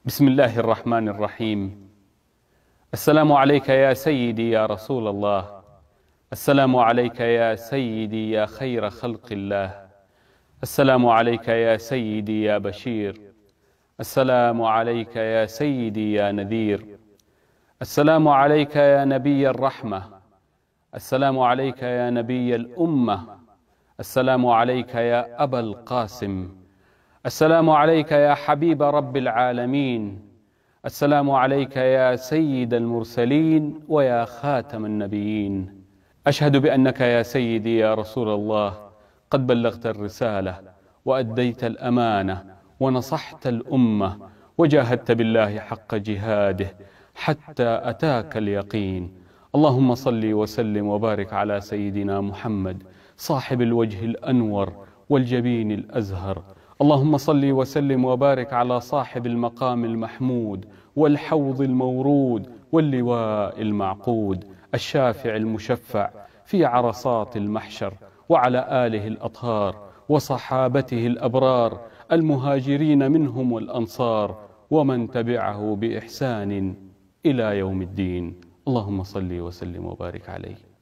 بسم الله الرحمن الرحيم. السلام عليك يا سيدي يا رسول الله. السلام عليك يا سيدي يا خير خلق الله. السلام عليك يا سيدي يا بشير. السلام عليك يا سيدي يا نذير. السلام عليك يا نبي الرحمة. السلام عليك يا نبي الأمة. السلام عليك يا أبا القاسم. السلام عليك يا حبيب رب العالمين. السلام عليك يا سيد المرسلين ويا خاتم النبيين. أشهد بأنك يا سيدي يا رسول الله قد بلغت الرسالة وأديت الأمانة ونصحت الأمة وجاهدت بالله حق جهاده حتى أتاك اليقين. اللهم صل وسلم وبارك على سيدنا محمد صاحب الوجه الأنور والجبين الأزهر. اللهم صل وسلم وبارك على صاحب المقام المحمود والحوض المورود واللواء المعقود الشافع المشفع في عرصات المحشر، وعلى آله الأطهار وصحابته الأبرار المهاجرين منهم والأنصار ومن تبعه بإحسان إلى يوم الدين. اللهم صل وسلم وبارك عليه.